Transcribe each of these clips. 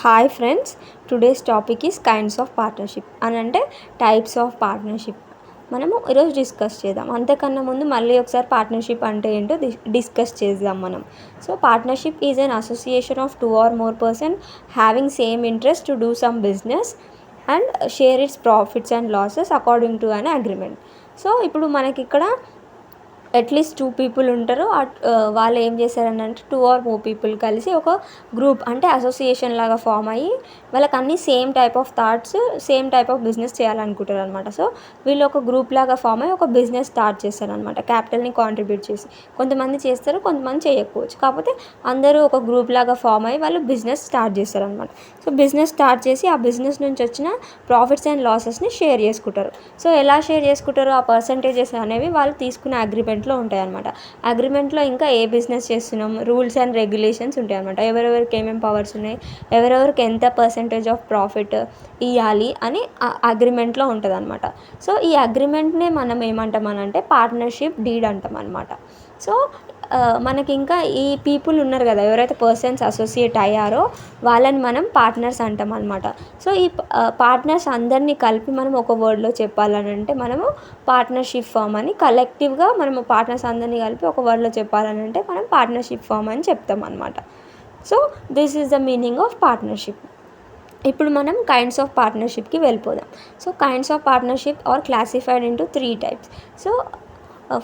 Hi friends, today's topic is kinds of partnership అని అంటే types of partnership మనము ఈరోజు డిస్కస్ చేద్దాం. అంతకన్నా ముందు మళ్ళీ ఒకసారి పార్ట్నర్షిప్ అంటే ఏంటో డిస్కస్ చేద్దాం మనం. So partnership is an association of 2 or more person having same interest to do some business and share its profits and losses according to an agreement. So ఇప్పుడు మనకి ఇక్కడ అట్లీస్ట్ 2 పీపుల్ ఉంటారు. వాళ్ళు ఏం చేశారని అంటే 2 or more పీపుల్ కలిసి ఒక గ్రూప్ అంటే అసోసియేషన్ లాగా ఫామ్ అయ్యి వాళ్ళకి అన్ని same type of thoughts, same type of business చేయాలనుకుంటారు అనమాట. సో వీళ్ళు ఒక గ్రూప్ లాగా ఫామ్ అయ్యి ఒక బిజినెస్ స్టార్ట్ చేస్తారనమాట. క్యాపిటల్ని కాంట్రిబ్యూట్ చేసి కొంతమంది చేస్తారు, కొంతమంది చేయకపోవచ్చు. కాకపోతే అందరూ ఒక గ్రూప్ లాగా ఫామ్ అయ్యి వాళ్ళు బిజినెస్ స్టార్ట్ చేస్తారనమాట. సో బిజినెస్ స్టార్ట్ చేసి ఆ బిజినెస్ నుంచి వచ్చిన ప్రాఫిట్స్ అండ్ లాసెస్ని షేర్ చేసుకుంటారు. సో ఎలా షేర్ చేసుకుంటారు? ఆ పర్సంటేజెస్ అనేవి వాళ్ళు తీసుకునే అగ్రిమెంట్లో ఉంటాయన్నమాట. అగ్రిమెంట్లో ఇంకా ఏ బిజినెస్ చేస్తున్నాం, రూల్స్ అండ్ రెగ్యులేషన్స్ ఉంటాయన్నమాట. ఎవరెవరికి ఏమేమి పవర్స్ ఉన్నాయి, ఎవరెవరికి ఎంత పర్సంటేజ్ ఆఫ్ ప్రాఫిట్ ఇవ్వాలి అని అగ్రిమెంట్లో ఉంటుంది అనమాట. సో ఈ అగ్రిమెంట్నే మనం ఏమంటామనంటే పార్ట్నర్షిప్ డీడ్ అంటాం అనమాట. సో మనకి ఇంకా ఈ పీపుల్ ఉన్నారు కదా, ఎవరైతే పర్సన్స్ అసోసియేట్ అయ్యారో వాళ్ళని మనం పార్ట్నర్స్ అంటాం అనమాట. సో ఈ పార్ట్నర్స్ అందరినీ కలిపి మనం ఒక వర్డ్లో చెప్పాలని అంటే మనము పార్ట్నర్షిప్ ఫామ్ అని, కలెక్టివ్గా మనము పార్ట్నర్స్ అందరినీ కలిపి ఒక వర్డ్లో చెప్పాలని అంటే మనం పార్ట్నర్షిప్ ఫామ్ అని చెప్తాం అనమాట. So this is the meaning of partnership. ఇప్పుడు మనం కైండ్స్ ఆఫ్ పార్ట్నర్షిప్కి వెళ్ళిపోదాం. So kinds of partnership are classified into 3 types. So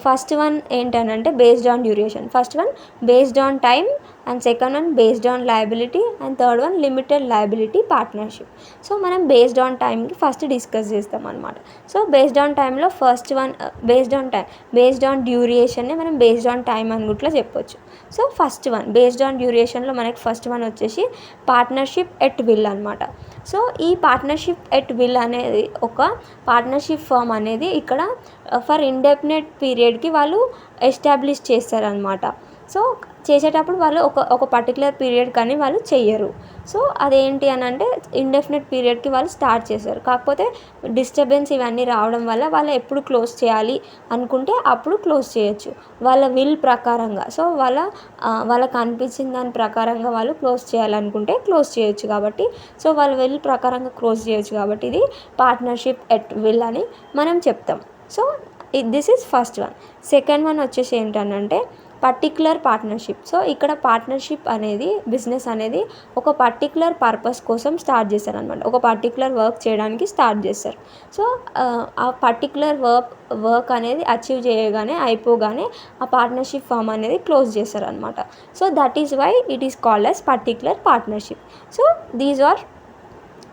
first one ఏంటనంటే based on duration, first one based on time, and second one based on liability, and third one limited liability partnership. So మనం based on టైంకి first discuss చేస్తాం అనమాట. So based on టైంలో first one based on time, based on డ్యూరేషన్ని మనం based on time అని కూడా చెప్పొచ్చు. So first one based on డ్యూరేషన్లో మనకి ఫస్ట్ వన్ వచ్చేసి పార్ట్నర్షిప్ ఎట్ విల్ అనమాట. సో ఈ పార్ట్నర్షిప్ ఎట్ విల్ అనేది ఒక పార్ట్నర్షిప్ ఫర్మ్ అనేది ఇక్కడ ఫర్ ఇండెఫినెట్ పీరియడ్కి వాళ్ళు ఎస్టాబ్లిష్ చేస్తారనమాట. సో చేసేటప్పుడు వాళ్ళు ఒక పర్టికులర్ పీరియడ్ కానీ వాళ్ళు చెయ్యరు. సో అదేంటి అని అంటే ఇండెఫినెట్ పీరియడ్కి వాళ్ళు స్టార్ట్ చేశారు. కాకపోతే డిస్టర్బెన్స్ ఇవన్నీ రావడం వల్ల వాళ్ళు ఎప్పుడు క్లోజ్ చేయాలి అనుకుంటే అప్పుడు క్లోజ్ చేయొచ్చు వాళ్ళ విల్ ప్రకారంగా. సో వాళ్ళకి అనిపించిన దాని ప్రకారంగా వాళ్ళు క్లోజ్ చేయాలనుకుంటే క్లోజ్ చేయొచ్చు. కాబట్టి సో వాళ్ళ విల్ ప్రకారంగా క్లోజ్ చేయొచ్చు. కాబట్టి ఇది పార్ట్నర్షిప్ ఎట్ విల్ అని మనం చెప్తాం. So this is first one. Second one వచ్చేసి ఏంటనంటే పర్టిక్యులర్ పార్ట్నర్షిప్. సో ఇక్కడ పార్ట్నర్షిప్ అనేది, బిజినెస్ అనేది ఒక పర్టిక్యులర్ పర్పస్ కోసం స్టార్ట్ చేస్తారు అనమాట. ఒక పర్టిక్యులర్ వర్క్ చేయడానికి స్టార్ట్ చేస్తారు. సో ఆ పర్టిక్యులర్ వర్క్ అనేది అచీవ్ చేయగానే, అయిపోగానే ఆ పార్ట్నర్షిప్ ఫామ్ అనేది క్లోజ్ చేస్తారు అనమాట. So that is why it is called as particular partnership. So these are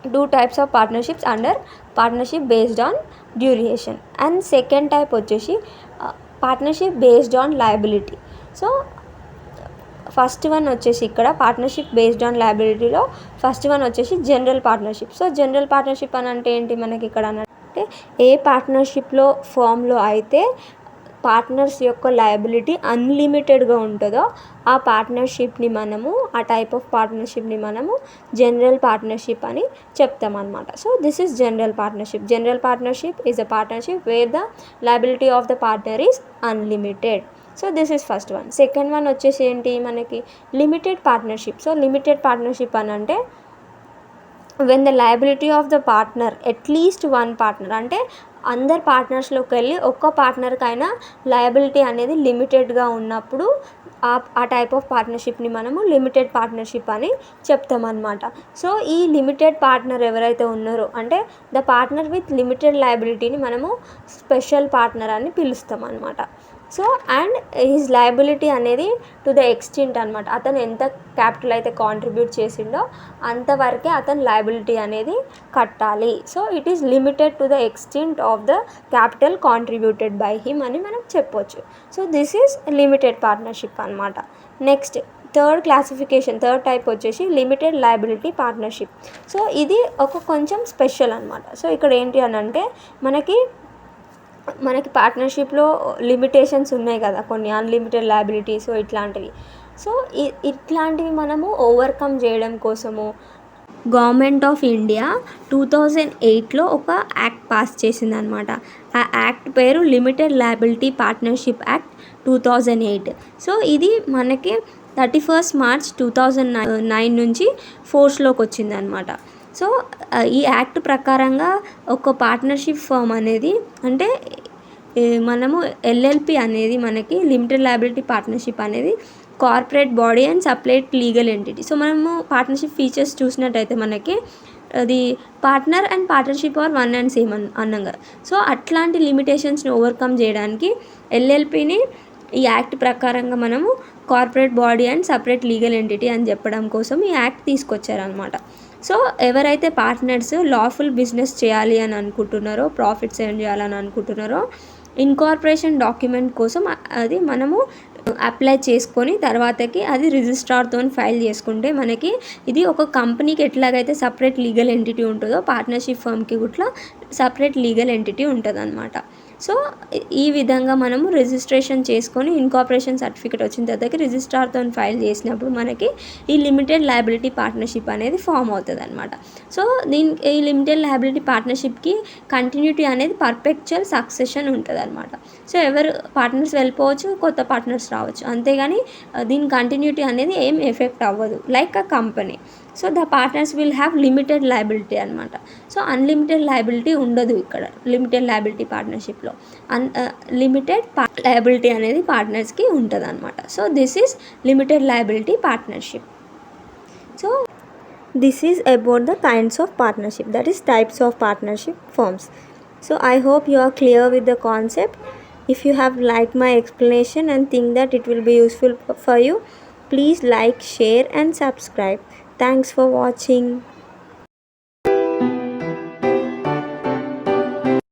2 types of partnerships under partnership based on duration. And second type వచ్చేసి partnership based on liability. So first one వచ్చేసి ఇక్కడ partnership based on లయబిలిటీలో first one వచ్చేసి general partnership. So general partnership అని అంటే ఏంటి మనకి ఇక్కడ అంటే ఏ పార్ట్నర్షిప్లో ఫామ్లో అయితే పార్ట్నర్స్ యొక్క లయబిలిటీ అన్లిమిటెడ్గా ఉంటుందో ఆ పార్ట్నర్షిప్ని మనము, ఆ టైప్ ఆఫ్ పార్ట్నర్షిప్ని మనము జనరల్ పార్ట్నర్షిప్ అని చెప్తామన్నమాట. So this is general partnership. General partnership is a partnership where the liability of the partner is unlimited. So this is first one. Second one వచ్చేసి ఏంటి మనకి limited partnership. So limited partnership అని అంటే when the liability of the partner at least one partner, అంటే అందరు పార్ట్నర్స్లోకి వెళ్ళి ఒక్క పార్ట్నర్కైనా liability అనేది లిమిటెడ్గా ఉన్నప్పుడు ఆ టైప్ ఆఫ్ పార్ట్నర్షిప్ని మనము లిమిటెడ్ పార్ట్నర్షిప్ అని చెప్తామన్నమాట. సో ఈ లిమిటెడ్ పార్ట్నర్ ఎవరైతే ఉన్నారో అంటే ద పార్ట్నర్ విత్ లిమిటెడ్ లయబిలిటీని మనము స్పెషల్ పార్ట్నర్ అని పిలుస్తాం అనమాట. సో అండ్ హిజ్ లయబిలిటీ అనేది టు ద ఎక్స్టెంట్ అనమాట. అతను ఎంత క్యాపిటల్ అయితే కాంట్రిబ్యూట్ చేసిండో అంతవరకే అతను లయబిలిటీ అనేది కట్టాలి. So it is limited to the extent of the capital contributed by him అని మనం చెప్పొచ్చు. So this is limited partnership అనమాట. Next third classification, third type వచ్చేసి లిమిటెడ్ లయబిలిటీ పార్ట్నర్షిప్. సో ఇది కొంచెం స్పెషల్ అనమాట. సో ఇక్కడ ఏంటి అని అంటే మనకి పార్ట్నర్షిప్లో లిమిటేషన్స్ ఉన్నాయి కదా, కొన్ని అన్లిమిటెడ్ లయబిలిటీస్ ఇట్లాంటివి. సో ఇట్లాంటివి మనము ఓవర్కమ్ చేయడం కోసము గవర్నమెంట్ ఆఫ్ ఇండియా 2008లో ఒక యాక్ట్ పాస్ చేసిందనమాట. ఆ యాక్ట్ పేరు limited liability partnership act 2008. So ఇది మనకి March 2009 నుంచి ఫోర్స్లోకి వచ్చిందనమాట. సో ఈ యాక్ట్ ప్రకారంగా ఒక పార్ట్నర్షిప్ ఫర్మ్ అనేది అంటే మనము ఎల్ఎల్పి అనేది మనకి లిమిటెడ్ లయబిలిటీ పార్ట్నర్షిప్ అనేది corporate body and separate legal entity. So మనము పార్ట్నర్షిప్ ఫీచర్స్ చూసినట్టయితే మనకి అది partner and partnership are one and same అన్నంగా. సో అట్లాంటి లిమిటేషన్స్ని ఓవర్కమ్ చేయడానికి ఎల్ఎల్పిని ఈ యాక్ట్ ప్రకారంగా మనము corporate body and separate legal entity అని చెప్పడం కోసం ఈ యాక్ట్ తీసుకొచ్చారనమాట. సో ఎవరైతే పార్ట్నర్స్ లాఫుల్ బిజినెస్ చేయాలి అని అనుకుంటున్నారో, ప్రాఫిట్స్ ఎర్న్ చేయాలని అనుకుంటున్నారో, ఇన్కార్పొరేషన్ డాక్యుమెంట్ కోసం అది మనము అప్లై చేసుకొని తర్వాతకి అది రిజిస్ట్రార్తో ఫైల్ చేసుకుంటే మనకి ఇది ఒక కంపెనీకి ఎట్లాగైతే సపరేట్ లీగల్ ఎంటిటీ ఉంటుందో పార్ట్నర్షిప్ ఫర్మ్కి కూడా సపరేట్ లీగల్ ఎంటిటీ ఉంటుంది అనమాట. సో ఈ విధంగా మనము రిజిస్ట్రేషన్ చేసుకొని ఇన్కార్పొరేషన్ సర్టిఫికేట్ వచ్చిన తర్వాత రిజిస్ట్రార్తో ఫైల్ చేసినప్పుడు మనకి ఈ లిమిటెడ్ లయబిలిటీ పార్ట్నర్షిప్ అనేది ఫామ్ అవుతుంది అనమాట. సో ఈ లిమిటెడ్ లయబిలిటీ పార్ట్నర్షిప్కి కంటిన్యూటీ అనేది పర్పెక్చువల్ సక్సెషన్ ఉంటుంది అనమాట. సో ఎవరు పార్ట్నర్స్ వెళ్ళిపోవచ్చు, కొత్త పార్ట్నర్స్ రావచ్చు, అంతేగాని దీని కంటిన్యూటీ అనేది ఏం ఎఫెక్ట్ అవ్వదు like a company. So the partners will have limited liability అనమాట. సో అన్లిమిటెడ్ లయబిలిటీ ఉండదు ఇక్కడ లిమిటెడ్ లయబిలిటీ పార్ట్నర్షిప్లో. లిమిటెడ్ లయబిలిటీ అనేది పార్ట్నర్స్కి ఉంటుంది అనమాట. So this is limited liability partnership. So this is about the kinds of partnership, that is types of partnership forms. So I hope you are clear with the concept. If you have liked my explanation and think that it will be useful for you, please like, share and subscribe. Thanks for watching.